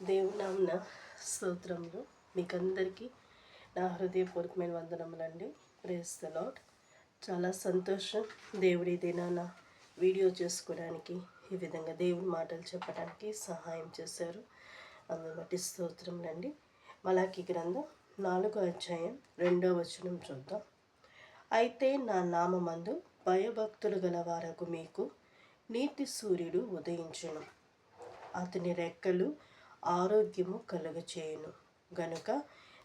దేవుని నామమున స్తోత్రములు. మీకందరికీ నా హృదయపూర్వకమైన వందనములండి. Praise the lord. చాలా సంతోషం దేవుడి దినాన వీడియో చేసుకోవడానికి, ఈ విధంగా దేవుని మాటలు చెప్పడానికి సహాయం చేశారు. అందుని బట్టి స్తోత్రములండి. మలాకి గ్రంథం 4వ అధ్యాయం 2వ వచనం చూద్దాం. అయితే నా నామమందు భయభక్తులు గలవారకు మీకు నీతి సూర్యుడు ఉదయించును, అతని రెక్కలు ఆరోగ్యము కలుగచేయును గనుక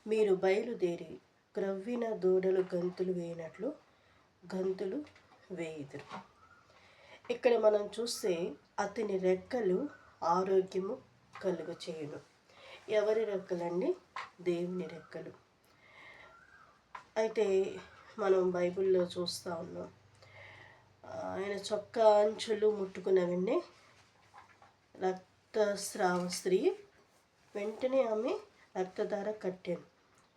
మీరు బయలుదేరి క్రవ్విన దూడలు గంతులు వేయినట్లు గంతులు వేయుదురు. ఇక్కడ మనం చూస్తే అతని రెక్కలు ఆరోగ్యము కలుగచేయును. ఎవరి రెక్కలండి? దేవుని రెక్కలు. అయితే మనం బైబిల్లో చూస్తూ ఉన్నాం, ఆయన చొక్కా అంచులు ముట్టుకున్నవన్నీ రక్తస్రావ స్త్రీ, వెంటనే ఆమె రక్తధార కట్టాను.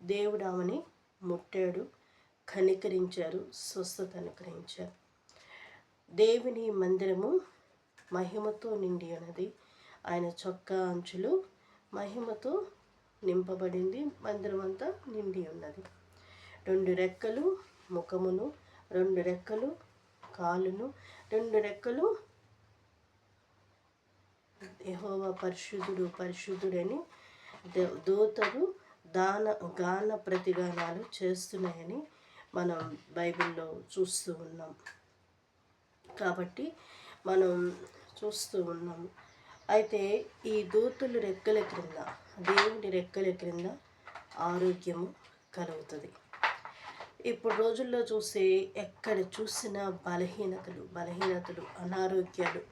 దేవుడు ఆమెని ముట్టాడు, కనికరించారు, స్వస్థత అనుగ్రహించారు. దేవుని మందిరము మహిమతో నిండి ఉన్నది. ఆయన చొక్కా అంచులు మహిమతో నింపబడింది. మందిరం అంతా నిండి ఉన్నది. 2 రెక్కలు ముఖమును, 2 రెక్కలు కాలును, 2 రెక్కలు యెహోవా పరిశుద్ధుడు పరిశుద్ధుడని దూతలు గాన ప్రతిగానాలు చేస్తున్నాయని మనం బైబిల్లో చూస్తూ ఉన్నాం. కాబట్టి మనం చూస్తూ ఉన్నాము. అయితే ఈ దూతలు రెక్కల క్రింద, దేవుని రెక్కల క్రింద ఆరోగ్యము కలుగుతుంది. ఇప్పుడు రోజుల్లో చూస్తే ఎక్కడ చూసినా బలహీనతలు, అనారోగ్యాలు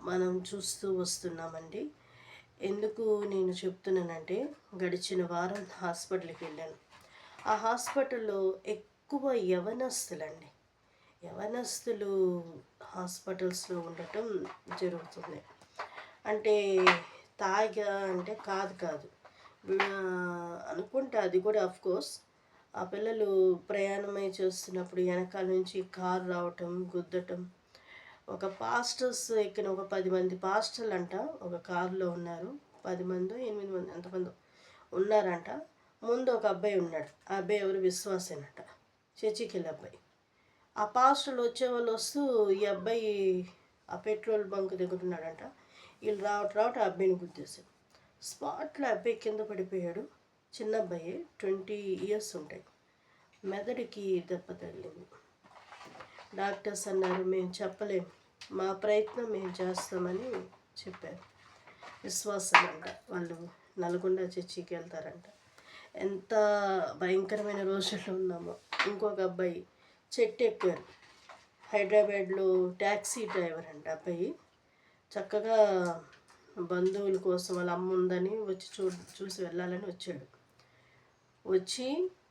మనం చూస్తూ వస్తున్నామండి. ఎందుకు నేను చెప్తున్నానంటే, గడిచిన వారం హాస్పిటల్కి వెళ్ళాను. ఆ హాస్పిటల్లో ఎక్కువ యవనస్తులు హాస్పిటల్స్లో ఉండటం జరుగుతుంది. అంటే తాగా అంటే కాదు అనుకుంటా. అది కూడా అఫ్కోర్స్ ఆ పిల్లలు ప్రయాణమై చేస్తున్నప్పుడు వెనకాల నుంచి కారు రావటం, గుద్దటం. ఒక పాస్టర్స్ ఎక్కిన ఒక 10 మంది పాస్టర్లు అంట ఒక కారులో ఉన్నారు. 10 మందో 8 మంది ఎంతమందో ఉన్నారంట. ముందు ఒక అబ్బాయి ఉన్నాడు. ఆ అబ్బాయి ఎవరు? విశ్వాసేనట, చర్చికి వెళ్ళే అబ్బాయి. ఆ పాస్టర్లు వచ్చేవాళ్ళు వస్తూ ఈ అబ్బాయి ఆ పెట్రోల్ బంక్ దగ్గర ఉన్నాడంట. వీళ్ళు రావట ఆ అబ్బాయిని గుద్దేశారు. స్పాట్లో అబ్బాయి కింద పడిపోయాడు. చిన్న అబ్బాయి, 20 years ఉంటాయి. మెదడుకి దెబ్బ తగిలింది. డాక్టర్స్ అన్నారు, మేము చెప్పలేము, మా ప్రయత్నం మేము చేస్తామని చెప్పారు. విశ్వాసం అంట. వాళ్ళు నల్గొండ చర్చికి వెళ్తారంట. ఎంత భయంకరమైన రోజుల్లో ఉన్నామో. ఇంకొక అబ్బాయి చెట్టు ఎక్కారు. హైదరాబాద్లో ట్యాక్సీ డ్రైవర్ అంట అబ్బాయి. చక్కగా బంధువుల కోసం వాళ్ళ అమ్మ ఉందని వచ్చి చూసి వెళ్ళాలని వచ్చాడు. వచ్చి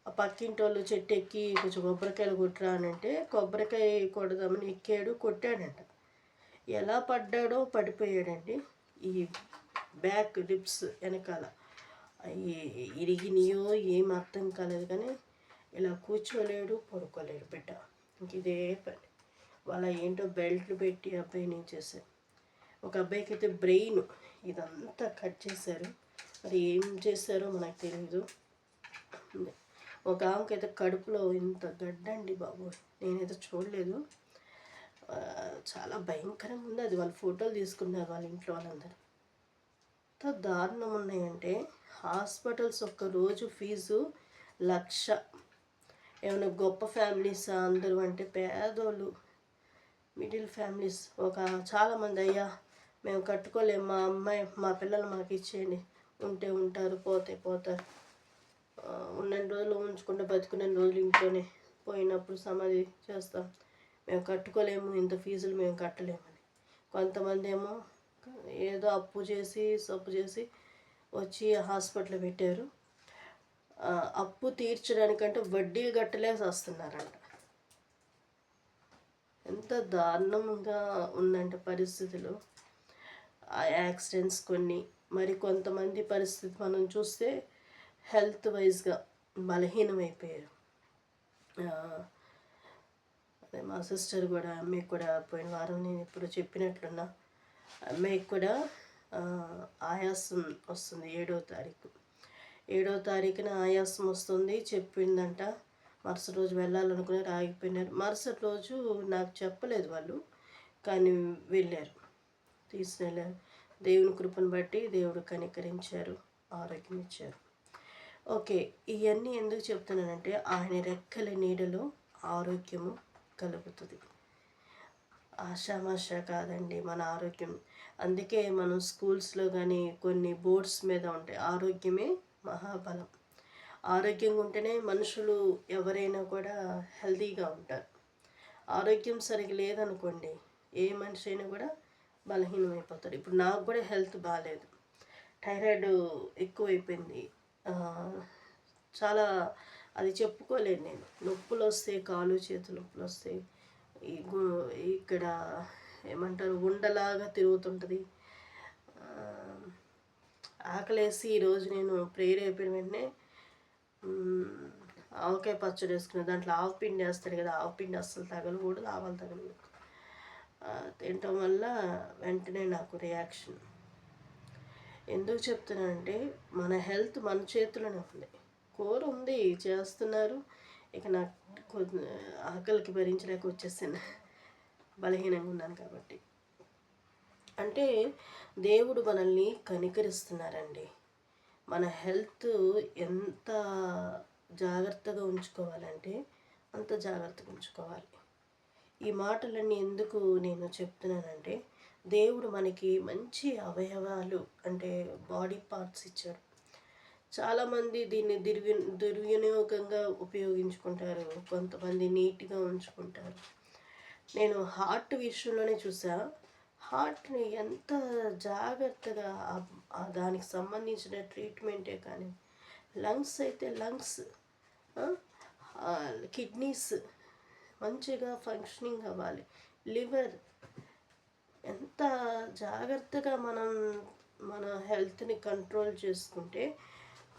ఆ పక్కింటి వాళ్ళు చెట్టు ఎక్కి కొంచెం కొబ్బరికాయలు కొట్టురా అని అంటే కొబ్బరికాయ కొడదామని ఎక్కాడు, కొట్టాడంట. ఎలా పడ్డాడో పడిపోయాడండి. ఈ బ్యాక్ రిబ్స్ వెనకాల ఇరిగినాయో ఏం అర్థం కాలేదు, కానీ ఇలా కూర్చోలేడు, పడుకోలేడు బిడ్డ. ఇంక ఇదే పని. వాళ్ళ ఏంటో బెల్ట్లు పెట్టి అబ్బాయిని చేశారు. ఒక అబ్బాయికి అయితే బ్రెయిన్ ఇదంతా కట్ చేశారు. మరి ఏం చేశారో మనకు తెలియదు. ఒక ఆమెకైతే కడుపులో ఇంత గడ్డండి బాబు, నేనైతే చూడలేదు. చాలా భయంకరంగా ఉంది. అది వాళ్ళు ఫోటోలు తీసుకున్నారు వాళ్ళ ఇంట్లో వాళ్ళందరూ. ఎంత దారుణం ఉన్నాయంటే హాస్పిటల్స్ ఒక్క రోజు ఫీజు 1,00,000. ఏమైనా గొప్ప ఫ్యామిలీస్ అందరూ అంటే పేదోళ్ళు, మిడిల్ ఫ్యామిలీస్ చాలామంది, అయ్యా మేము కట్టుకోలేము, మా పిల్లలు మాకు ఇచ్చేయండి, ఉంటే ఉంటారు, పోతారు, ఉన్నన్ని రోజులు ఉంచుకుంటే బతుకున్న రోజులు ఇంట్లోనే, పోయినప్పుడు సమాధి చేస్తాం, మేము కట్టుకోలేము, ఇంత ఫీజులు మేము కట్టలేమని. కొంతమంది ఏమో ఏదో అప్పు చేసి వచ్చి హాస్పిటల్ పెట్టారు. అప్పు తీర్చడానికంటే వడ్డీలు కట్టలేసి వస్తున్నారంట. ఎంత దారుణంగా ఉందంటే పరిస్థితులు. ఆ యాక్సిడెంట్స్ కొన్ని, మరి కొంతమంది పరిస్థితి మనం చూస్తే హెల్త్ వైజ్గా బలహీనమైపోయారు. అదే మా సిస్టర్ కూడా, అమ్మాయికి కూడా పోయిన వారం నేను ఇప్పుడు చెప్పినట్లున్నా, అమ్మాయికి కూడా ఆయాసం వస్తుంది. 7వ తారీఖు 7వ తారీఖున ఆయాసం వస్తుంది చెప్పిందంట. మరుసటి రోజు వెళ్ళాలనుకున్నారు, ఆగిపోయినారు. మరుసటి రోజు నాకు చెప్పలేదు వాళ్ళు, కానీ వెళ్ళారు, తీసుకెళ్ళారు. దేవుని కృపను బట్టి దేవుడు కనికరించారు, ఆరోగ్యం ఇచ్చారు. ఓకే, ఇవన్నీ ఎందుకు చెప్తున్నానంటే ఆయన రెక్కల నీడలో ఆరోగ్యము కలుగుతుంది. ఆషామాషా కాదండి మన ఆరోగ్యం. అందుకే మనం స్కూల్స్లో కానీ కొన్ని బోర్డ్స్ మీద ఉంటాయి, ఆరోగ్యమే మహాబలం. ఆరోగ్యంగా ఉంటేనే మనుషులు ఎవరైనా కూడా హెల్తీగా ఉంటారు. ఆరోగ్యం సరిగ్గా లేదనుకోండి, ఏ మనిషి అయినా కూడా బలహీనమైపోతారు. ఇప్పుడు నాకు కూడా హెల్త్ బాగాలేదు, థైరాయిడ్ ఎక్కువైపోయింది. చాలా అది చెప్పుకోలేను నేను. నొప్పులు వస్తాయి, కాలు చేతులు నొప్పులు వస్తాయి. ఈ ఇక్కడ ఏమంటారు, ఉండలాగా తిరుగుతుంటుంది. ఆకలేసి ఈరోజు నేను ప్రేయర్ అయిపోయిన వెంటనే ఆవకాయ పచ్చడి వేసుకున్నాను. దాంట్లో ఆవపిండి వేస్తాడు కదా, ఆవపిండి అస్సలు తగలకూడదు, ఆవాలు తగలకూడదు. తినటం వల్ల వెంటనే నాకు రియాక్షన్. ఎందుకు చెప్తున్నానంటే మన హెల్త్ మన చేతిలోనే ఉంది. కూర ఉంది, చేస్తున్నారు. ఇక నాకు ఆకలికి భరించలేక వచ్చేసాను, బలహీనంగా ఉన్నాను కాబట్టి. అంటే దేవుడు మనల్ని కనికరిస్తున్నారండి. మన హెల్త్ ఎంత జాగ్రత్తగా ఉంచుకోవాలంటే అంత జాగ్రత్తగా ఉంచుకోవాలి. ఈ మాటలన్నీ ఎందుకు నేను చెప్తున్నానంటే, దేవుడు మనకి మంచి అవయవాలు అంటే బాడీ పార్ట్స్ ఇచ్చారు. చాలామంది దీన్ని దుర్వినియోగంగా ఉపయోగించుకుంటారు, కొంతమంది నీట్గా ఉంచుకుంటారు. నేను హార్ట్ విషయంలోనే చూసా, హార్ట్ని ఎంత జాగ్రత్తగా దానికి సంబంధించిన ట్రీట్మెంటే కానీ, లంగ్స్ అయితే లంగ్స్, కిడ్నీస్ మంచిగా ఫంక్షనింగ్ అవ్వాలి, లివర్ ఎంత జాగ్రత్తగా మనం మన హెల్త్ని కంట్రోల్ చేసుకుంటే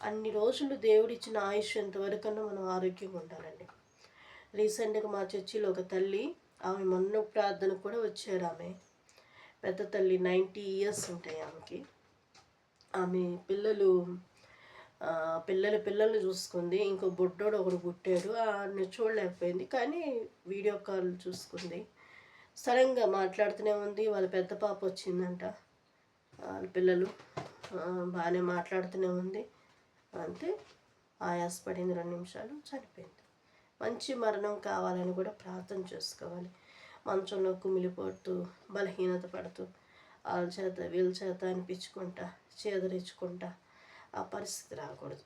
అన్ని రోజులు దేవుడిచ్చిన ఆయుష్ ఎంతవరకన్నా మనం ఆరోగ్యంగా ఉండాలండి. రీసెంట్గా మా చర్చిలో ఒక తల్లి, ఆమె మొన్న ప్రార్థనకు కూడా వచ్చారు. ఆమె పెద్ద తల్లి, 90 years ఉంటాయి ఆమెకి. ఆమె పిల్లలు చూసుకుంది. ఇంకో బుడ్డోడు ఒకడు పుట్టాడు, ఆమె చూడలేకపోయింది, కానీ వీడియో కాల్ చూసుకుంది. సడన్గా మాట్లాడుతూనే ఉంది. వాళ్ళ పెద్ద పాప వచ్చిందంట, వాళ్ళ పిల్లలు బాగానే మాట్లాడుతూనే ఉంది. అంతే, ఆయాసపడింది, 2 నిమిషాలు చనిపోయింది. మంచి మరణం కావాలని కూడా ప్రార్థన చేసుకోవాలి. మంచంలో కుమిలిపోతూ బలహీనత పడుతూ వాళ్ళ చేత వీళ్ళ చేత అనిపించుకుంటా చేదరించుకుంటా ఆ పరిస్థితి రాకూడదు.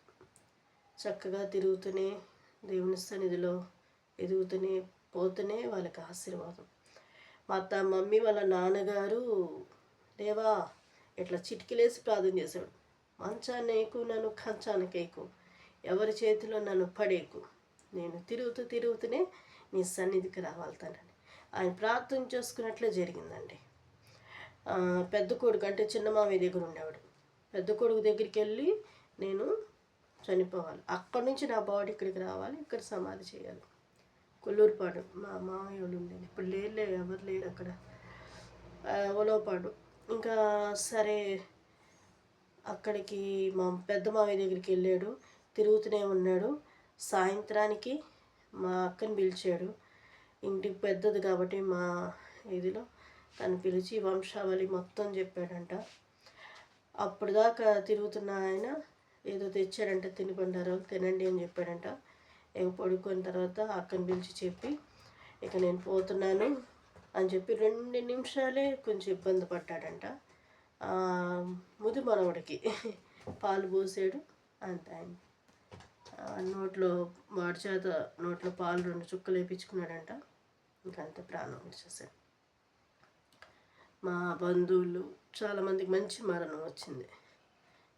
చక్కగా తిరుగుతూనే దేవుని సన్నిధిలో ఎదుగుతూనే పోతూనే వాళ్ళకి ఆశీర్వాదం. మా మమ్మీ వాళ్ళ నాన్నగారు, దేవా ఇట్లా చిటికిలేసి ప్రార్థన చేశాడు, మంచాన్ని ఎక్కువ నన్ను కంచానికి ఎక్కువ, ఎవరి చేతిలో నన్ను పడేకు, నేను తిరుగుతూనే నీ సన్నిధికి రావాలతానని ఆయన ప్రార్థన చేసుకున్నట్లే జరిగిందండి. పెద్ద కొడుకు అంటే చిన్న మామయ్య దగ్గర ఉండేవాడు. పెద్ద కొడుకు దగ్గరికి వెళ్ళి నేను చనిపోవాలి, అక్కడి నుంచి నా బాడీ ఇక్కడికి రావాలి, ఇక్కడ సమాధి చేయాలి. కొల్లూరుపాడు మా మామయ్య వాళ్ళు ఉండేది, ఇప్పుడు ఎవరు లేరు అక్కడ, ఒలవపాడు. ఇంకా సరే అక్కడికి మా పెద్ద మామయ్య దగ్గరికి వెళ్ళాడు, తిరుగుతూనే ఉన్నాడు. సాయంత్రానికి మా అక్కని పిలిచాడు, ఇంటికి పెద్దది కాబట్టి మా ఇదిలో తను పిలిచి వంశావళి మొత్తం చెప్పాడంట. అప్పుడు దాకా తిరుగుతున్న ఆయన ఏదో తెచ్చాడంట, తినుకుంటారు తినండి అని చెప్పాడంట. ఇక పడుకున్న తర్వాత అక్కని పిలిచి చెప్పి, ఇక నేను పోతున్నాను అని చెప్పి 2 నిమిషాలే కొంచెం ఇబ్బంది పడ్డాడంట. ముది మనవడికి పాలు పోసాడు, అంత ఆయన నోట్లో వాడి చేత నోట్లో పాలు 2 చుక్కలు వేయించుకున్నాడంట. ఇంకంత ప్రాణం వచ్చేసాడు. మా బంధువులు చాలామందికి మంచి మరణం వచ్చింది.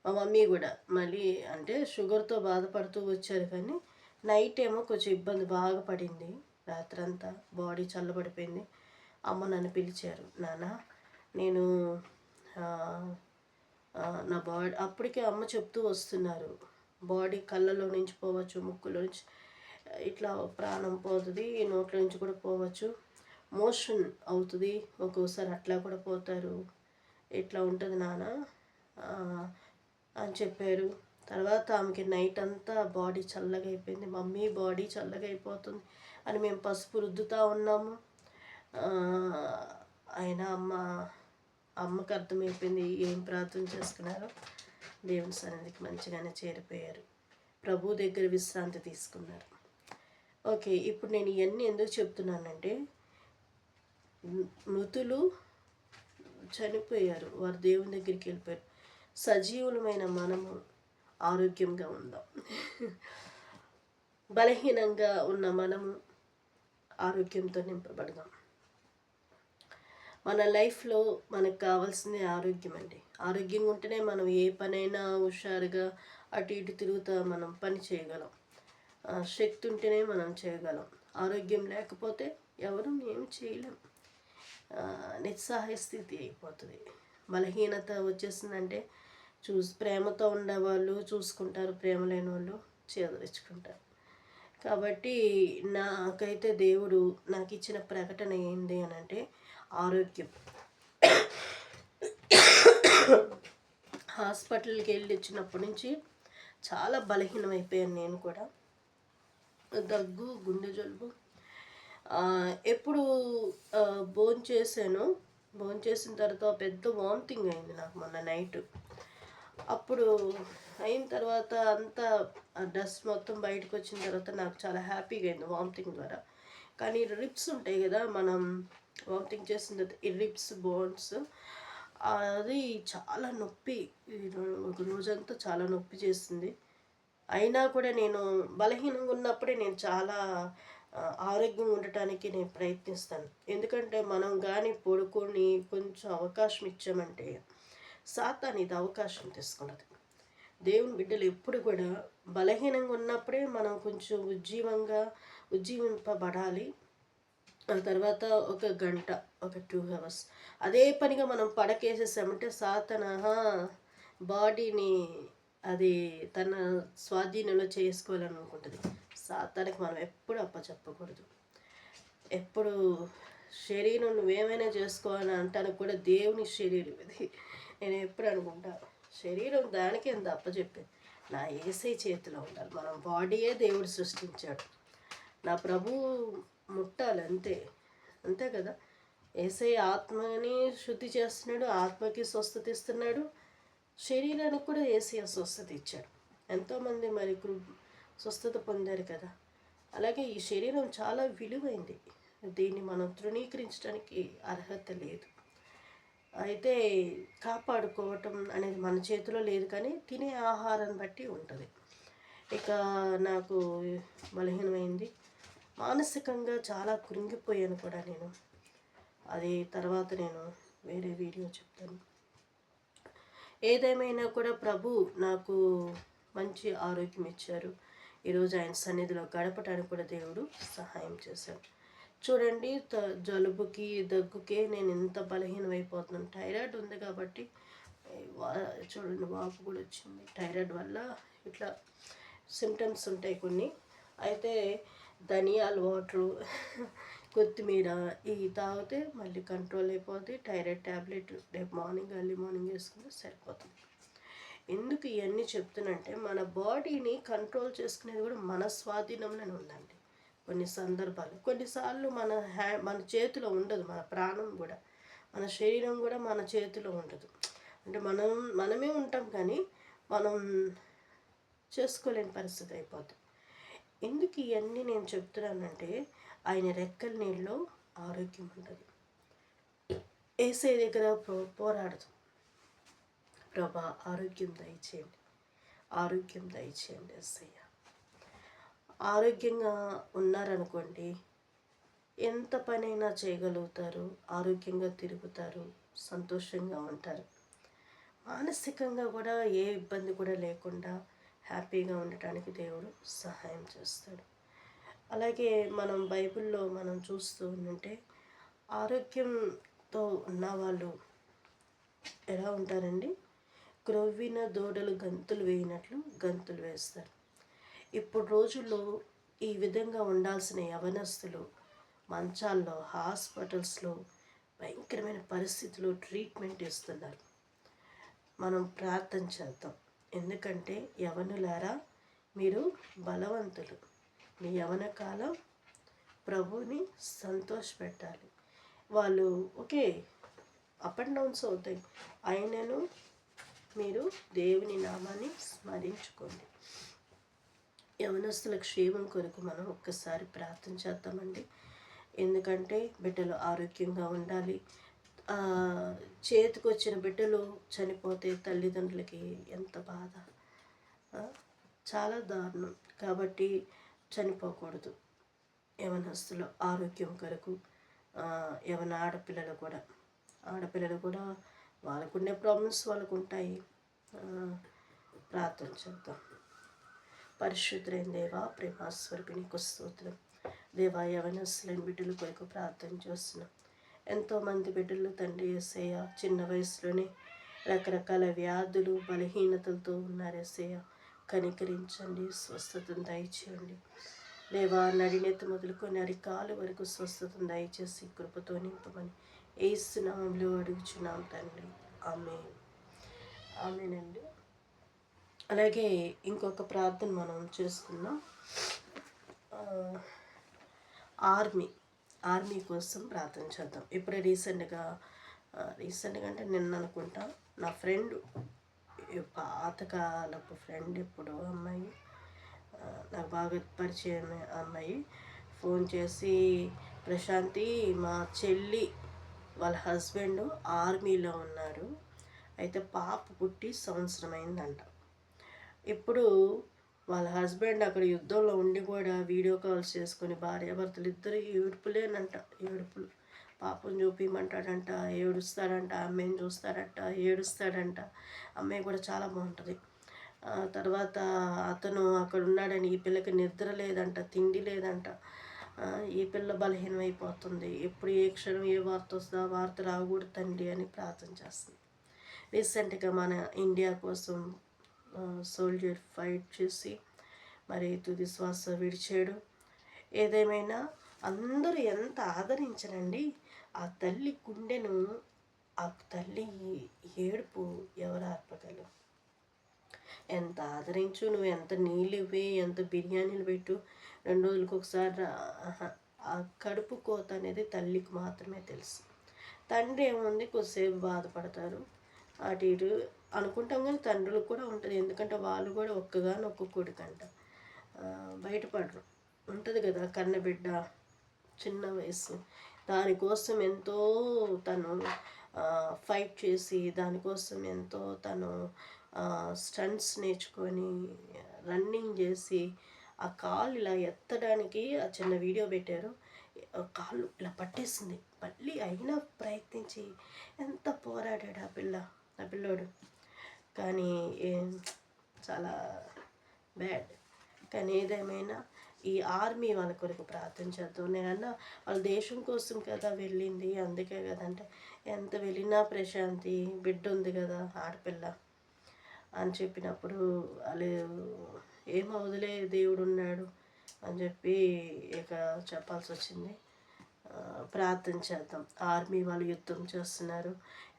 మా మమ్మీ కూడా మళ్ళీ అంటే షుగర్తో బాధపడుతూ వచ్చారు, కానీ నైట్ ఏమో కొంచెం ఇబ్బంది బాగా పడింది. రాత్రంతా బాడీ చల్లబడిపోయింది. అమ్మ నన్ను పిలిచారు, నాన్న నేను నా బాడీ, అప్పటికే అమ్మ చెప్తూ వస్తున్నారు, బాడీ కళ్ళలో నుంచి పోవచ్చు, ముక్కులో నుంచి ఇట్లా ప్రాణం పోతుంది, నోట్లో నుంచి కూడా పోవచ్చు, మోషన్ అవుతుంది, ఒక్కోసారి అట్లా కూడా పోతారు, ఇట్లా ఉంటుంది నాన్న అని చెప్పారు. తర్వాత ఆమెకి నైట్ అంతా బాడీ చల్లగా అయిపోయింది. మమ్మీ బాడీ చల్లగా అయిపోతుంది అని మేము పసుపు రుద్దుతూ ఉన్నాము. అయినా అమ్మకు అర్థమైపోయింది ఏం ప్రార్థన చేసుకున్నారో. దేవుని సన్నిధికి మంచిగానే చేరిపోయారు. ప్రభు దగ్గర విశ్రాంతి తీసుకున్నారు. ఓకే, ఇప్పుడు నేను ఇవన్నీ ఎందుకు చెప్తున్నానంటే, మృతులు చనిపోయారు, వారు దేవుని దగ్గరికి వెళ్ళిపోయారు. సజీవులమైన మనము ఆరోగ్యంగా ఉందాం. బలహీనంగా ఉన్న మనము ఆరోగ్యంతో నింపబడదాం. మన లైఫ్లో మనకు కావాల్సింది ఆరోగ్యం అండి. ఆరోగ్యంగా ఉంటేనే మనం ఏ పనైనా హుషారుగా అటు ఇటు తిరుగుతా మనం పని చేయగలం. శక్తి ఉంటేనే మనం చేయగలం. ఆరోగ్యం లేకపోతే ఎవరు ఏం చేయలేం. నిస్సహాయ స్థితి అయిపోతుంది. బలహీనత వచ్చేసిందంటే ప్రేమతో ఉండేవాళ్ళు చూసుకుంటారు, ప్రేమ లేని వాళ్ళు చేదరించుకుంటారు. కాబట్టి నాకైతే దేవుడు నాకు ఇచ్చిన ప్రకటన ఏంటి అని అంటే ఆరోగ్యం. హాస్పిటల్కి వెళ్ళి వచ్చినప్పటి నుంచి చాలా బలహీనమైపోయాను నేను కూడా. దగ్గు, గుండె జలుబు. ఎప్పుడు భోంచేసిన తర్వాత పెద్ద వామిటింగ్ అయింది నాకు మొన్న నైట్. అప్పుడు అయిన తర్వాత అంతా డస్ట్ మొత్తం బయటకు వచ్చిన తర్వాత నాకు చాలా హ్యాపీగా అయింది వామిటింగ్ ద్వారా. కానీ రిబ్స్ ఉంటాయి కదా, మనం వామిటింగ్ చేసిన తర్వాత ఈ రిబ్స్ బోన్స్, అది చాలా నొప్పి. ఒక రోజంతా చాలా నొప్పి చేసింది. అయినా కూడా నేను బలహీనంగా ఉన్నప్పుడే నేను చాలా ఆరోగ్యంగా ఉండటానికి నేను ప్రయత్నిస్తాను. ఎందుకంటే మనం కానీ పడుకొని కొంచెం అవకాశం ఇచ్చామంటే సాతాను ఇది అవకాశం తీసుకున్నది. దేవుని బిడ్డలు ఎప్పుడు కూడా బలహీనంగా ఉన్నప్పుడే మనం కొంచెం ఉజ్జీవింపబడాలి. ఆ తర్వాత ఒక గంట, ఒక 2 hours అదే పనిగా మనం పడకేసేసామంటే సాతాన బాడీని అది తన స్వాధీనంలో చేసుకోవాలని అనుకుంటుంది. సాతానికి మనం ఎప్పుడు అప్పచెప్పకూడదు. ఎప్పుడు శరీరం నువ్వేమైనా చేసుకోవాలని అంటాను కూడా దేవుని శరీరం ఇది. నేను ఎప్పుడు అనుకుంటా శరీరం దానికి ఎంత అప్పచెప్పింది. నా యేసయ్య చేతిలో ఉండాలి. మనం బాడీయే దేవుడు సృష్టించాడు. నా ప్రభు ముట్టాలి అంతే కదా. యేసయ్య ఆత్మని శుద్ధి చేస్తున్నాడు, ఆత్మకి స్వస్థత ఇస్తున్నాడు, శరీరానికి కూడా యేసయ్య స్వస్థత ఇచ్చాడు. ఎంతోమంది మరి స్వస్థత పొందారు కదా. అలాగే ఈ శరీరం చాలా విలువైంది. దీన్ని మనం తృణీకరించడానికి అర్హత లేదు. అయితే కాపాడుకోవటం అనేది మన చేతిలో లేదు, కానీ తినే ఆహారాన్ని బట్టి ఉంటుంది. ఇక నాకు బలహీనమైంది, మానసికంగా చాలా కృంగిపోయాను కూడా నేను. అది తర్వాత నేను వేరే వీడియో చెప్తాను. ఏదేమైనా కూడా ప్రభు నాకు మంచి ఆరోగ్యం ఇచ్చారు. ఈరోజు ఆయన సన్నిధిలో గడపడానికి కూడా దేవుడు సహాయం చేశాడు. చూడండి, జలుబుకి దగ్గుకే నేను ఎంత బలహీనమైపోతున్నాను. థైరాయిడ్ ఉంది కాబట్టి చూడండి వాపు కూడా వచ్చింది. థైరాయిడ్ వల్ల ఇట్లా సిమ్టమ్స్ ఉంటాయి కొన్ని. అయితే ధనియాల వాటరు, కొత్తిమీర ఇవి తాగితే మళ్ళీ కంట్రోల్ అయిపోతుంది. థైరాయిడ్ ట్యాబ్లెట్ రేపు ఎర్లీ మార్నింగ్ వేసుకుంటే సరిపోతుంది. ఎందుకు ఇవన్నీ చెప్తున్నంటే మన బాడీని కంట్రోల్ చేసుకునేది కూడా మన స్వాధీనంలోనే ఉందండి. కొన్నిసార్లు మన చేతిలో ఉండదు. మన ప్రాణం కూడా, మన శరీరం కూడా మన చేతిలో ఉండదు. అంటే మనమే ఉంటాం కానీ మనం చేసుకోలేని పరిస్థితి అయిపోతుంది. ఎందుకు ఇవన్నీ నేను చెప్తున్నానంటే ఆయన రెక్కల నీళ్ళలో ఆరోగ్యం ఉంటుంది. యేసయ్య దగ్గర పోరాడదు. ప్రభా ఆరోగ్యం దయచేయండి, ఆరోగ్యం దయచేయండి యేసయ్య. ఆరోగ్యంగా ఉన్నారనుకోండి, ఎంత పనైనా చేయగలుగుతారు, ఆరోగ్యంగా తిరుగుతారు, సంతోషంగా ఉంటారు. మానసికంగా కూడా ఏ ఇబ్బంది కూడా లేకుండా హ్యాపీగా ఉండటానికి దేవుడు సహాయం చేస్తాడు. అలాగే మనం బైబిల్లో మనం చూస్తూ ఉంటే ఆరోగ్యంతో ఉన్నవాళ్ళు ఎలా ఉంటారండి? క్రొవ్విన దూడలు గంతులు వేయినట్లు గంతులు వేస్తారు. ఇప్పుడు రోజుల్లో ఈ విధంగా ఉండాల్సిన యవనస్తులు మంచాల్లో, హాస్పిటల్స్లో భయంకరమైన పరిస్థితిలో ట్రీట్మెంట్ ఇస్తున్నారు. మనం ప్రార్థన చేద్దాం. ఎందుకంటే యవనులారా, మీరు బలవంతులు. మీ యవన కాలం ప్రభువుని సంతోషపెట్టాలి. వాళ్ళు ఓకే అప్ అండ్ డౌన్స్ అవుతాయి, అయినను మీరు దేవుని నామాన్ని స్మరించుకోండి. యవనస్తుల క్షేమం కొరకు మనం ఒక్కసారి ప్రార్థన చేద్దామండి. ఎందుకంటే బిడ్డలు ఆరోగ్యంగా ఉండాలి. చేతికొచ్చిన బిడ్డలు చనిపోతే తల్లిదండ్రులకి ఎంత బాధ, చాలా దారుణం. కాబట్టి చనిపోకూడదు. యవనస్తుల ఆరోగ్యం కొరకు యవన ఆడపిల్లలు కూడా వాళ్ళకుండే ప్రాబ్లమ్స్ వాళ్ళకు ఉంటాయి. ప్రార్థన చేద్దాం. పరిశుద్ధులైన దేవా, ప్రేమాస్వరూపి నీకు స్తోత్రం. దేవా, యవనస్తులైన బిడ్డల కొరకు ప్రార్థన చేస్తున్నాం. ఎంతోమంది బిడ్డలు తండ్రి యేసయ్య చిన్న వయసులోనే రకరకాల వ్యాధులు బలహీనతలతో ఉన్నారు. యేసయ్య కనికరించండి, స్వస్థతను దయచేయండి. దేవా, నడినెత్తి మొదలుకొని అరికాలు వరకు స్వస్థతను దయచేసి కృపతో నింపమని యేసు నామములో అడుగుచున్నాం తండ్రి. ఆమేన్. ఆమేనండి. అలాగే ఇంకొక ప్రార్థన మనం చేసుకుందాం. ఆర్మీ కోసం ప్రార్థన చేద్దాం. ఇప్పుడే రీసెంట్గా అంటే నిన్న అనుకుంటా, నా ఫ్రెండ్, పాతకాలపు ఫ్రెండ్, ఇప్పుడు అమ్మాయి, నాకు బాగా పరిచయం అమ్మాయి ఫోన్ చేసి, ప్రశాంతి, మా చెల్లి వాళ్ళ హస్బెండ్ ఆర్మీలో ఉన్నారు, అయితే పాప పుట్టి సంవత్సరం అయిందంట. ఇప్పుడు వాళ్ళ హస్బెండ్ అక్కడ యుద్ధంలో ఉండి కూడా వీడియో కాల్స్ చేసుకొని భార్యాభర్తలు ఇద్దరు ఏడుపులేనంట, ఏడుపులు. పాపం చూపించమంటాడంట, ఏడుస్తాడంట, అమ్మాయిని చూస్తాడంట, ఏడుస్తాడంట. అమ్మాయి కూడా చాలా బాగుంటుంది. తర్వాత అతను అక్కడ ఉన్నాడని ఈ పిల్లకి నిద్ర లేదంట, తిండి లేదంట. ఈ పిల్ల బలహీనమైపోతుంది, ఎప్పుడు ఏ క్షణం ఏ వార్త వస్తుందో ఆ వార్త రాకూడదు తండ్రి అని ప్రార్థన చేస్తుంది. రీసెంట్గా మన ఇండియా కోసం సోల్జర్ ఫైట్ చేసి మరి తుది శ్వాస విడిచాడు. ఏదేమైనా అందరూ ఎంత ఆదరించరండి ఆ తల్లి గుండెను, ఆ తల్లి ఏడుపు ఎవరు ఆర్పగలరు? ఎంత ఆదరించు, నువ్వు ఎంత నీళ్ళు ఇవ్వి, ఎంత బిర్యానీలు పెట్టు, 2 రోజులకు ఒకసారి ఆ కడుపు కోత అనేది తల్లికి మాత్రమే తెలుసు. తండ్రి ఏముంది, కొద్దిసేపు బాధపడతారు, అటు ఇటు అనుకుంటాం, కానీ తండ్రులకు కూడా ఉంటుంది. ఎందుకంటే వాళ్ళు కూడా ఒక్క కొడుకంట, బయటపడరు. ఉంటుంది కదా కన్నబిడ్డ, చిన్న వయసు, దానికోసం ఎంతో తను ఫైట్ చేసి, దానికోసం ఎంతో తను స్టంట్స్ నేర్చుకొని రన్నింగ్ చేసి, ఆ కాలు ఇలా ఎత్తడానికి ఆ చిన్న వీడియో పెట్టారు. కాళ్ళు ఇలా పట్టేసింది, మళ్ళీ అయినా ప్రయత్నించి ఎంత పోరాడాడు ఆ పిల్లోడు. కానీ చాలా బ్యాడ్. కానీ ఏదేమైనా ఈ ఆర్మీ వాళ్ళ కొరకు ప్రార్థన చేద్దాం. నేనన్నా వాళ్ళ దేశం కోసం కదా వెళ్ళింది, అందుకే కదంటే, ఎంత వెళ్ళినా ప్రశాంతి బిడ్డ ఉంది కదా ఆడపిల్ల అని చెప్పినప్పుడు వాళ్ళు ఏమవుదులే దేవుడు ఉన్నాడు అని చెప్పి ఇక చెప్పాల్సి వచ్చింది. ప్రార్థన చేద్దాం. ఆర్మీ వాళ్ళు యుద్ధం చేస్తున్నారు.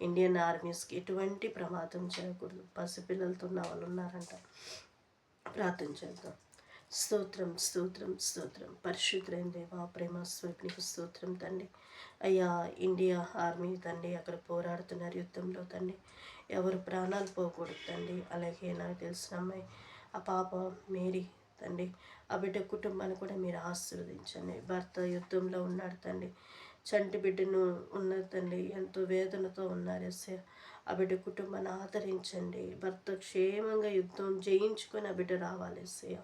ఇండియన్ ఆర్మీస్కి ఎటువంటి ప్రమాదం చేయకూడదు. పసిపిల్లలతో ఉన్న వాళ్ళు ఉన్నారంట. ప్రార్థన చేద్దాం. స్తోత్రం స్తోత్రం స్తోత్రం. పరిశుద్ధులైన దేవా, ప్రేమ స్వరూపిణికి స్తోత్రం తండ్రి. అయ్యా, ఇండియా ఆర్మీ తండ్రి అక్కడ పోరాడుతున్నారు యుద్ధంలో తండ్రి, ఎవరు ప్రాణాలు పోకూడదు తండ్రి. అలాగే నాకు తెలిసిన అమ్మాయి, ఆ పాప మేరీ తండ్రి, ఆ బిడ్డ కుటుంబాన్ని కూడా మీరు ఆశీర్వదించండి. భర్త యుద్ధంలో ఉన్నాడు తండ్రి, చంటి బిడ్డను ఉన్నది తండ్రి, ఎంతో వేదనతో ఉన్నారు. ఎస్ఏ ఆ బిడ్డ కుటుంబాన్ని ఆదరించండి. భర్త క్షేమంగా యుద్ధం జయించుకొని ఆ బిడ్డ రావాలి. ఎస్ఏ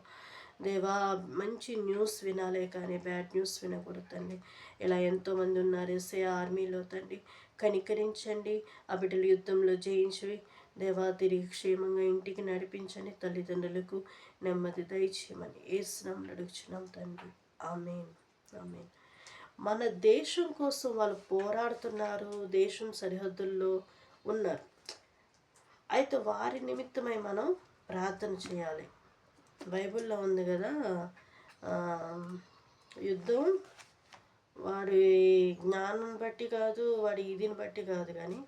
దేవా, మంచి న్యూస్ వినాలే కానీ బ్యాడ్ న్యూస్ వినకూడదు తండ్రి. ఇలా ఎంతోమంది ఉన్నారు ఎస్ఏ ఆర్మీలో తండ్రి, కనికరించండి. ఆ బిడ్డలు యుద్ధంలో జయించి దేవా తిరిగి క్షేమంగా ఇంటికి నడిపించండి. తల్లిదండ్రులకు నెమ్మది దయచేయమని యేసునామములో అడుగుచున్నాం తండ్రి. ఆమేన్, ఆమేన్. మన దేశం కోసం వాళ్ళు పోరాడుతున్నారు, దేశం సరిహద్దుల్లో ఉన్నారు. అయితే వారి నిమిత్తమై మనం ప్రార్థన చేయాలి. బైబిల్లో ఉంది కదా, యుద్ధం వాడి జ్ఞానం బట్టి కాదు, వాడి ఇదిని బట్టి కాదు, కానీ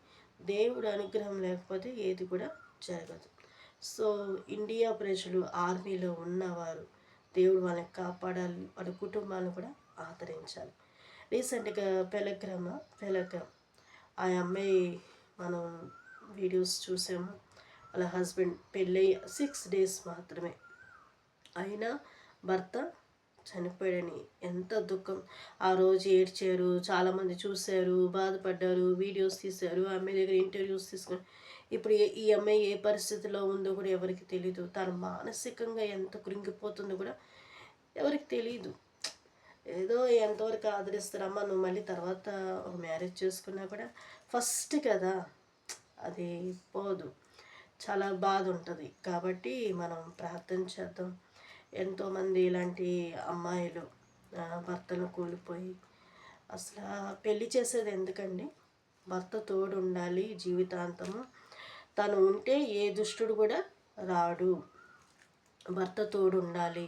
దేవుడు అనుగ్రహం లేకపోతే ఏది కూడా జరగదు. సో ఇండియా ప్రజలు ఆర్మీలో ఉన్నవారు దేవుడు వాళ్ళని కాపాడాలి, వాళ్ళ కుటుంబాలను కూడా ఆదరించాలి. రీసెంట్గా పెలగ్రామ్ ఆ అమ్మాయి మనం వీడియోస్ చూసాము. వాళ్ళ హస్బెండ్ పెళ్ళయి 6 days మాత్రమే అయినా భర్త చనిపోయాడని ఎంత దుఃఖం. ఆ రోజు ఏడ్చారు, చాలామంది చూశారు, బాధపడ్డారు, వీడియోస్ తీశారు, అమ్మాయి దగ్గర ఇంటర్వ్యూస్ తీసుకుని. ఇప్పుడు ఈ అమ్మాయి ఏ పరిస్థితిలో ఉందో కూడా ఎవరికి తెలీదు. తను మానసికంగా ఎంత కృంగిపోతుందో కూడా ఎవరికి తెలీదు. ఏదో ఎంతవరకు ఆదరిస్తారమ్మా, నువ్వు మళ్ళీ తర్వాత ఒక మ్యారేజ్ చేసుకున్నా కూడా ఫస్ట్ కదా, అది పోదు. చాలా బాధ ఉంటుంది. కాబట్టి మనం ప్రార్థన చేద్దాం. ఎంతోమంది ఇలాంటి అమ్మాయిలు భర్తను కోల్పోయి అసలు పెళ్లి చేసేది ఎందుకండి? భర్త తోడు ఉండాలి జీవితాంతము. తను ఉంటే ఏ దుష్టుడు కూడా రాడు. భర్త తోడు ఉండాలి.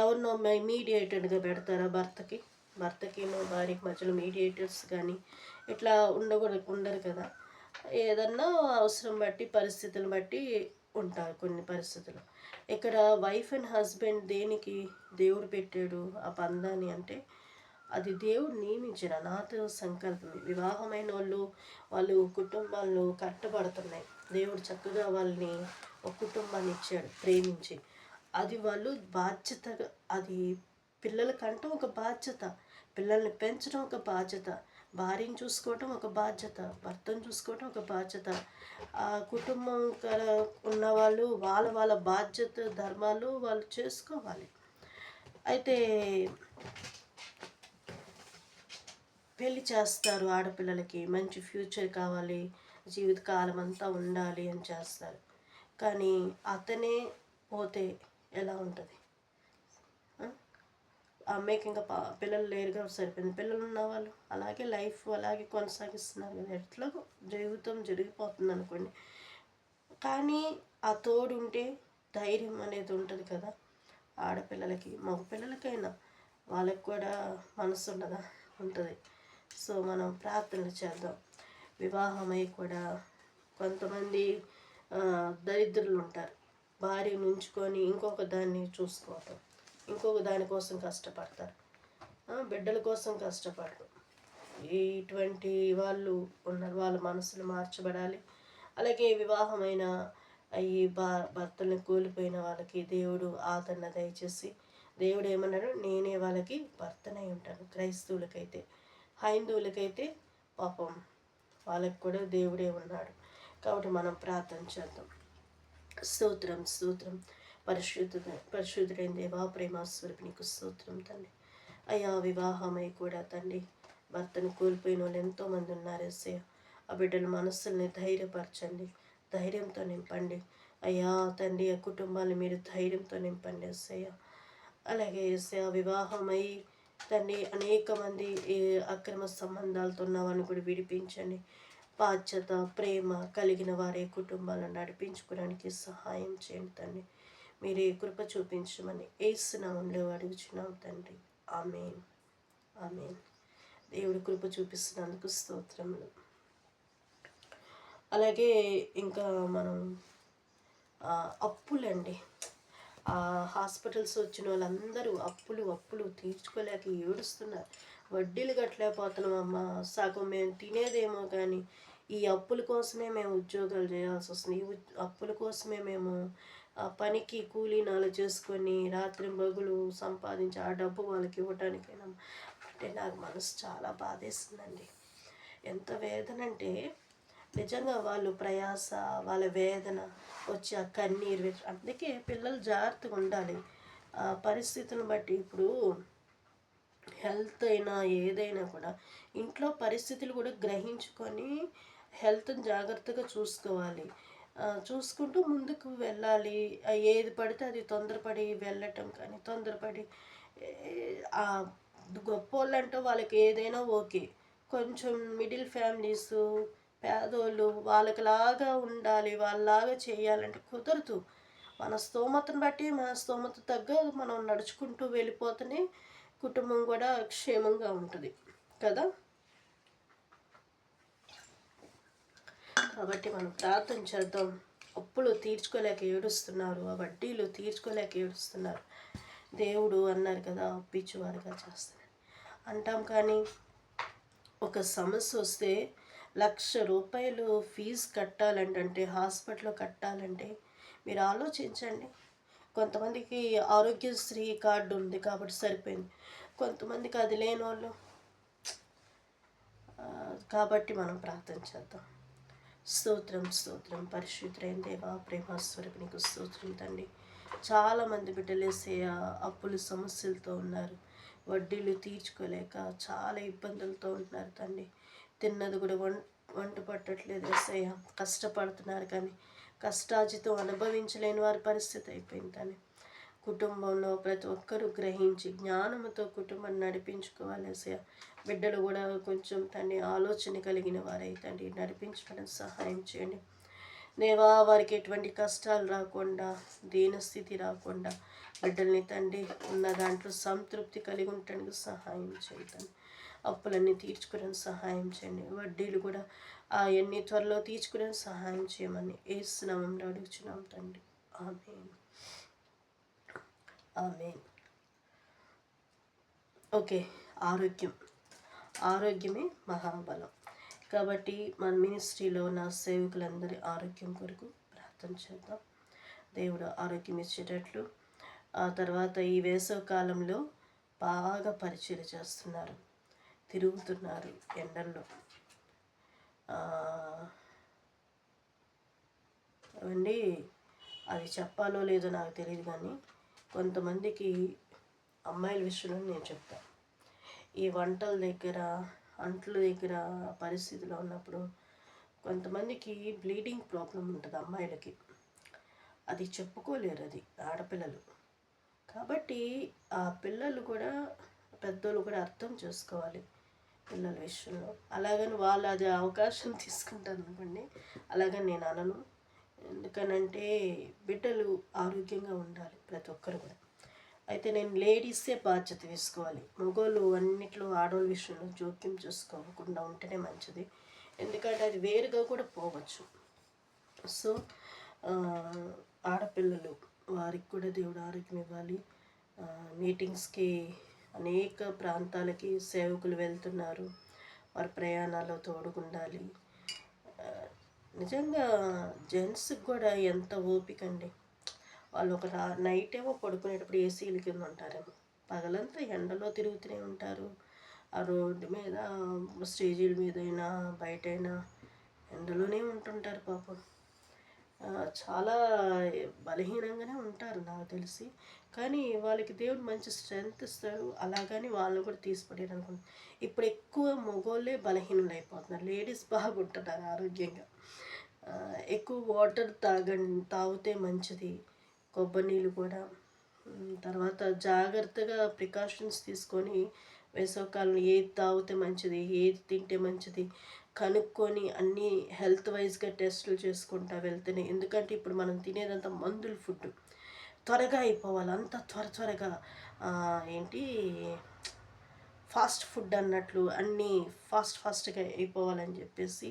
ఎవరినో మీడియేటర్గా పెడతారా భర్తకి భార్యకి మధ్యలో మీడియేటర్స్ కానీ ఇట్లా ఉండరు కదా. ఏదన్నా అవసరం బట్టి పరిస్థితులను బట్టి ఉంటారు కొన్ని పరిస్థితులు. ఇక్కడ వైఫ్ అండ్ హస్బెండ్ దేనికి దేవుడు పెట్టాడు ఆ బంధాన్ని అంటే అది దేవుడు నియమించిన అనాథ సంకల్పమే. వివాహమైన వాళ్ళు కుటుంబాలు కట్టబడుతున్నాయి. దేవుడు చక్కగా వాళ్ళని ఒక కుటుంబాన్ని ఇచ్చాడు ప్రేమించి. అది వాళ్ళు బాధ్యతగా, అది పిల్లలకంటూ ఒక బాధ్యత, పిల్లల్ని పెంచడం ఒక బాధ్యత, భార్యను చూసుకోవటం ఒక బాధ్యత, భర్తను చూసుకోవటం ఒక బాధ్యత. ఆ కుటుంబం ఉన్నవాళ్ళు వాళ్ళ బాధ్యత ధర్మాలు వాళ్ళు చేసుకోవాలి. అయితే పెళ్ళి చేస్తారు, ఆడపిల్లలకి మంచి ఫ్యూచర్ కావాలి, జీవితకాలం అంతా ఉండాలి అని చేస్తారు. కానీ అతనే పోతే ఎలా ఉంటుంది? అమ్మాయికి ఇంకా పిల్లలు లేరు కాబట్టి సరిపోయింది. పిల్లలు ఉన్నవాళ్ళు అలాగే లైఫ్ అలాగే కొనసాగిస్తున్నారు కదా, ఎట్లా జీవితం జరిగిపోతుంది అనుకోండి. కానీ ఆ తోడు ఉంటే ధైర్యం అనేది ఉంటుంది కదా ఆడపిల్లలకి, మగపిల్లలకైనా. వాళ్ళకి కూడా మనసు ఉండదా? ఉంటుంది. సో మనం ప్రార్థనలు చేద్దాం. వివాహమై కూడా కొంతమంది దరిద్రులు ఉంటారు. భార్యను ఉంచుకొని ఇంకొక దాన్ని చూసుకోవటం, ఇంకొక దానికోసం కష్టపడతారు, బిడ్డల కోసం కష్టపడరు. ఇటువంటి వాళ్ళు ఉన్నారు. వాళ్ళ మనసులు మార్చబడాలి. అలాగే వివాహమైన ఈ భర్తలను కోల్పోయిన వాళ్ళకి దేవుడు ఆదరణ దయచేసి, దేవుడు ఏమన్నాడు, నేనే వాళ్ళకి భర్తనై ఉంటాను. క్రైస్తవులకైతే, హైందువులకైతే పాపం వాళ్ళకి కూడా దేవుడే ఉన్నాడు. కాబట్టి మనం ప్రార్థన చేద్దాం. స్తోత్రం పరిశుద్ధుడైన దేవా, ప్రేమస్వరూపి నీకు స్తోత్రం తండ్రి. అయ్యా వివాహమై కూడా తండ్రి భర్తను కోల్పోయిన వాళ్ళు ఎంతోమంది ఉన్నారు ఏసయ్య. ఆ బిడ్డల మనస్సుల్ని ధైర్యపరచండి, ధైర్యంతో నింపండి అయ్యా తండ్రి. ఆ కుటుంబాన్ని మీరు ధైర్యంతో నింపండి ఏసయ్య. అలాగే ఏసయ్య వివాహమై తండ్రి అనేక మంది అక్రమ సంబంధాలతో ఉన్నవాడిని కూడా విడిపించండి. బాధ్యత ప్రేమ కలిగిన వారి కుటుంబాలను నడిపించుకోవడానికి సహాయం చేయండి తండ్రి. మీరే కృప చూపించమని యేసు నామములో అడుగుచున్నాం తండ్రి. ఆమేన్, ఆమేన్. దేవుడి కృప చూపిస్తున్నందుకు స్తోత్రములు. అలాగే ఇంకా మనం అప్పులండి. హాస్పిటల్స్ వచ్చిన వాళ్ళందరూ అప్పులు తీర్చుకోలేక ఏడుస్తున్నారు. వడ్డీలు కట్టలేకపోతున్నామమ్మా, సగం మేము తినేదేమో కానీ ఈ అప్పుల కోసమే మేము ఉద్యోగాలు చేయాల్సి వస్తుంది. ఈ అప్పుల కోసమే మేము పనికి కూలీనాలు చేసుకొని రాత్రింబగలు సంపాదించి ఆ డబ్బు వాళ్ళకి ఇవ్వటానికైనా అంటే నాకు మనసు చాలా బాధేస్తుందండి. ఎంత వేదన అంటే నిజంగా వాళ్ళు ప్రయాస, వాళ్ళ వేదన వచ్చి ఆ కన్నీరు. అందుకే పిల్లలు జాగ్రత్తగా ఉండాలి పరిస్థితులను బట్టి. ఇప్పుడు హెల్త్ అయినా ఏదైనా కూడా ఇంట్లో పరిస్థితులు కూడా గ్రహించుకొని హెల్త్ని జాగ్రత్తగా చూసుకోవాలి. చూసుకుంటూ ముందుకు వెళ్ళాలి. ఏది పడితే అది తొందరపడి వెళ్ళటం కానీ, తొందరపడి గొప్పోళ్ళంటూ వాళ్ళకి ఏదైనా ఓకే. కొంచెం మిడిల్ ఫ్యామిలీస్, పేదోళ్ళు వాళ్ళకిలాగా ఉండాలి, వాళ్ళలాగా చేయాలంటే కుదరదు. మన స్తోమతను బట్టి, మన స్తోమత తగ్గ మనం నడుచుకుంటూ వెళ్ళిపోతేనే కుటుంబం కూడా క్షేమంగా ఉంటుంది. కదా. కాబట్టి మనం ప్రార్థన చేద్దాం. అప్పులు తీర్చుకోలేక ఏడుస్తున్నారు, ఆ వడ్డీలు తీర్చుకోలేక ఏడుస్తున్నారు. దేవుడు అన్నారు కదా, అప్పిచ్చువారుగా చేస్తాను అంటాం. కానీ ఒక సమస్య వస్తే ₹1,00,000 ఫీజు కట్టాలంటే, హాస్పిటల్లో కట్టాలంటే మీరు ఆలోచించండి. కొంతమందికి ఆరోగ్యశ్రీ కార్డు ఉంది కాబట్టి సరిపోయింది, కొంతమందికి అది లేని వాళ్ళు. కాబట్టి మనం ప్రార్థన చేద్దాం. స్తోత్రం స్తోత్రం పరిశుద్ధులైన దేవా, ప్రేమస్వరూపి నీకు స్తోత్రం తండ్రి. చాలామంది బిడ్డలేసే అప్పులు సమస్యలతో ఉన్నారు, వడ్డీలు తీర్చుకోలేక చాలా ఇబ్బందులతో ఉంటున్నారు తండ్రి. తిన్నది కూడా వంట పట్టట్లేదు ఏసయ్య. కష్టపడుతున్నారు కానీ కష్టాజితం అనుభవించలేని వారి పరిస్థితి అయిపోయింది తండ్రి. కుటుంబంలో ప్రతి ఒక్కరూ గ్రహించి జ్ఞానంతో కుటుంబాన్ని నడిపించుకోవాలి ఏసయ్య. బిడ్డలు కూడా కొంచెం తండ్రి ఆలోచన కలిగిన వారై తండ్రి నడిపించడానికి సహాయం చేయండి దేవా. వారికి ఎటువంటి కష్టాలు రాకుండా, దీనస్థితి రాకుండా బిడ్డల్ని తండ్రి ఉన్న దాంట్లో సంతృప్తి కలిగి ఉండటానికి సహాయం చేయండి. అప్పులన్నీ తీర్చుకోవడానికి సహాయం చేయండి. వడ్డీలు కూడా అవన్నీ త్వరలో తీర్చుకోవడానికి సహాయం చేయమని యేసు నామములో అడుగుచున్నాం తండ్రి. ఆమేన్. ఆమేన్. ఓకే. ఆరోగ్యమే మహాబలం. కాబట్టి మన మినిస్ట్రీలో ఉన్న సేవకులందరి ఆరోగ్యం కొరకు ప్రార్థన చేద్దాం. దేవుడు ఆరోగ్యం ఇచ్చేటట్లు. ఆ తర్వాత ఈ వేసవి కాలంలో బాగా పరిచయం చేస్తున్నారు, తిరుగుతున్నారు ఎండల్లో. అవండి అది చెప్పాలో లేదో నాకు తెలియదు, కానీ కొంతమందికి అమ్మాయిల విషయంలో నేను చెప్తాను. ఈ వంటల దగ్గర, అంట్ల దగ్గర పరిస్థితిలో ఉన్నప్పుడు కొంతమందికి బ్లీడింగ్ ప్రాబ్లం ఉంటుంది అమ్మాయిలకి. అది చెప్పుకోలేరు, అది ఆడపిల్లలు. కాబట్టి ఆ పిల్లలు కూడా, పెద్దోళ్ళు కూడా అర్థం చేసుకోవాలి పిల్లల విషయంలో. అలాగని వాళ్ళు అది అవకాశం తీసుకుంటారు అనుకోండి, అలాగని నేను అనను. ఎందుకనంటే బిడ్డలు ఆరోగ్యంగా ఉండాలి ప్రతి ఒక్కరు కూడా. అయితే నేను లేడీసే బాధ్యత తీసుకోవాలి. మగవాళ్ళు అన్నిట్లో ఆడవాళ్ళ విషయంలో జోక్యం చేసుకోకుండా ఉంటేనే మంచిది. ఎందుకంటే అది వేరుగా కూడా పోవచ్చు. సో ఆడపిల్లలు వారికి కూడా దేవుడు ఆరోగ్యం ఇవ్వాలి. మీటింగ్స్కి అనేక ప్రాంతాలకి సేవకులు వెళ్తున్నారు, వారి ప్రయాణాల్లో తోడుగుండాలి. నిజంగా జెంట్స్కి కూడా ఎంత ఓపిక అండి. వాళ్ళు ఒక నైట్ ఏమో పడుకునేటప్పుడు ఏసీల కింద ఉంటారేమో, పగలంతా ఎండలో తిరుగుతూనే ఉంటారు. ఆ రోడ్డు మీద, స్టేజీల మీద అయినా బయటైనా ఎండలోనే ఉంటుంటారు పాపం. చాలా బలహీనంగానే ఉంటారు నాకు తెలిసి. కానీ వాళ్ళకి దేవుడు మంచి స్ట్రెంగ్త్ ఇస్తాడు. అలాగని వాళ్ళని కూడా తీసిపడేది అనుకుంటున్నాను. ఇప్పుడు ఎక్కువ మగోళ్ళే బలహీనులు అయిపోతున్నారు, లేడీస్ బాగుంటున్నారు ఆరోగ్యంగా. ఎక్కువ వాటర్ తాగితే మంచిది, కొబ్బరి నీళ్ళు కూడా. తర్వాత జాగ్రత్తగా ప్రికాషన్స్ తీసుకొని వేసవికాలంలో ఏది తాగితే మంచిది, ఏది తింటే మంచిది కనుక్కొని అన్నీ హెల్త్ వైజ్గా టెస్టులు చేసుకుంటా వెళ్తేనే. ఎందుకంటే ఇప్పుడు మనం తినేదంతా మందుల ఫుడ్, త్వరగా అయిపోవాలి, అంత త్వరగా ఏంటి ఫాస్ట్ ఫుడ్ అన్నట్లు అన్నీ ఫాస్ట్గా అయిపోవాలని చెప్పేసి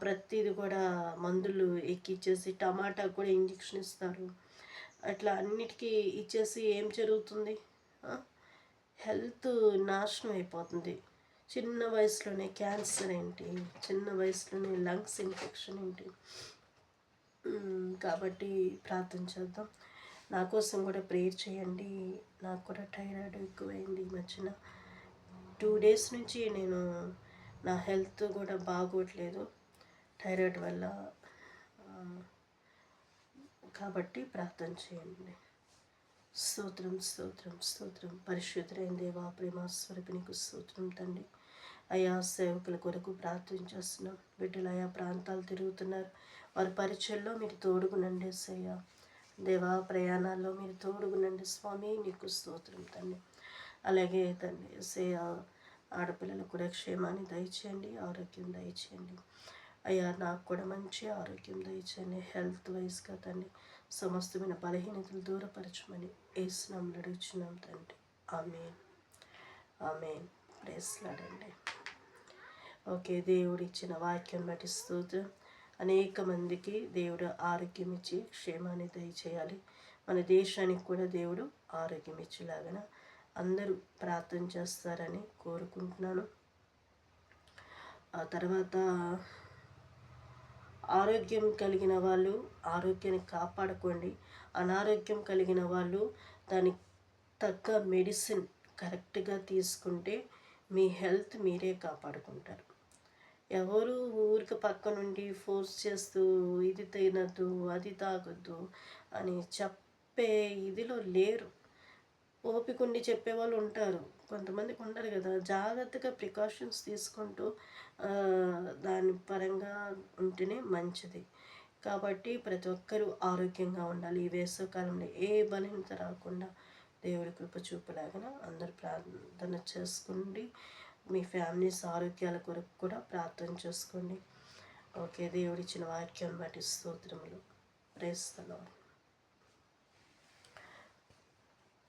ప్రతిది కూడా మందులు ఎక్కిచ్చేసి, టమాటా కూడా ఇంజెక్షన్ ఇస్తారు. అట్లా అన్నిటికీ ఇచ్చేసి ఏం జరుగుతుంది, హెల్త్ నాశనం అయిపోతుంది. చిన్న వయసులోనే క్యాన్సర్ ఏంటి, చిన్న వయసులోనే లంగ్స్ ఇన్ఫెక్షన్ ఏంటి. కాబట్టి ప్రార్థన చేద్దాం. నా కోసం కూడా ప్రేయర్ చేయండి. నాకు కూడా థైరాయిడ్ ఎక్కువైంది ఈ మధ్యన. 2 days నుంచి నేను నా హెల్త్ కూడా బాగోట్లేదు థైరాయిడ్ వల్ల. కాబట్టి ప్రార్థన చేయండి. స్తోత్రం స్తోత్రం స్తోత్రం పరిశుద్ధులైన దేవా, ప్రేమస్వరూపి నీకు స్తోత్రం తండ్రి. అయా సేవకుల కొరకు ప్రార్థన చేస్తున్నాం. బిడ్డలు ఆయా ప్రాంతాలు తిరుగుతున్నారు, వారి పరిచయంలో మీరు తోడుగునండి ఏసయ్యా. దేవా, ప్రయాణాల్లో మీరు తోడుగునండి స్వామి, నీకు స్తోత్రం తండ్రి. అలాగే తండ్రి ఏసయ్యా, ఆడపిల్లలకు కూడా క్షేమాన్ని దయచేయండి, ఆరోగ్యం దయచేయండి అయ్యా. నాకు కూడా మంచి ఆరోగ్యం దయచేయండి, హెల్త్ వైజ్గా తండ్రి. సమస్తమైన బలహీనతలు దూరపరచమని యేసు నామములో అడుగుచున్నాం తండ్రి. ఆమేన్. ఆమేన్. ప్రేస్లాడండి. ఓకే, దేవుడు ఇచ్చిన వాక్యం బట్టి స్తోత్రం. అనేక మందికి దేవుడు ఆరోగ్యం ఇచ్చి క్షేమాన్ని దయచేయాలి. మన దేశానికి కూడా దేవుడు ఆరోగ్యం ఇచ్చేలాగన అందరూ ప్రార్థన చేస్తారని కోరుకుంటున్నాను. ఆ తర్వాత ఆరోగ్యం కలిగిన వాళ్ళు ఆరోగ్యాన్ని కాపాడుకోండి. అనారోగ్యం కలిగిన వాళ్ళు దానికి తగ్గ మెడిసిన్ కరెక్ట్గా తీసుకుంటే మీ హెల్త్ మీరే కాపాడుకుంటారు. ఎవరు ఊరికి పక్క నుండి ఫోర్స్ చేస్తూ ఇది తినద్దు అది తాగొద్దు అని చెప్పే ఇదిలో లేరు. ఓపిక ఉండి చెప్పేవాళ్ళు ఉంటారు, కొంతమందికి ఉండరు కదా. జాగ్రత్తగా ప్రికాషన్స్ తీసుకుంటూ దాని పరంగా ఉంటేనే మంచిది. కాబట్టి ప్రతి ఒక్కరూ ఆరోగ్యంగా ఉండాలి. ఈ వేసవికాలంలో ఏ బలహీనత రాకుండా దేవుడి కృప చూపలాగా అందరూ ప్రార్థన చేసుకోండి. మీ ఫ్యామిలీస్ ఆరోగ్యాల కొరకు కూడా ప్రార్థన చేసుకోండి. ఓకే, దేవుడిచ్చిన వాక్యం బట్టి స్తోత్రములు. Praise the lord.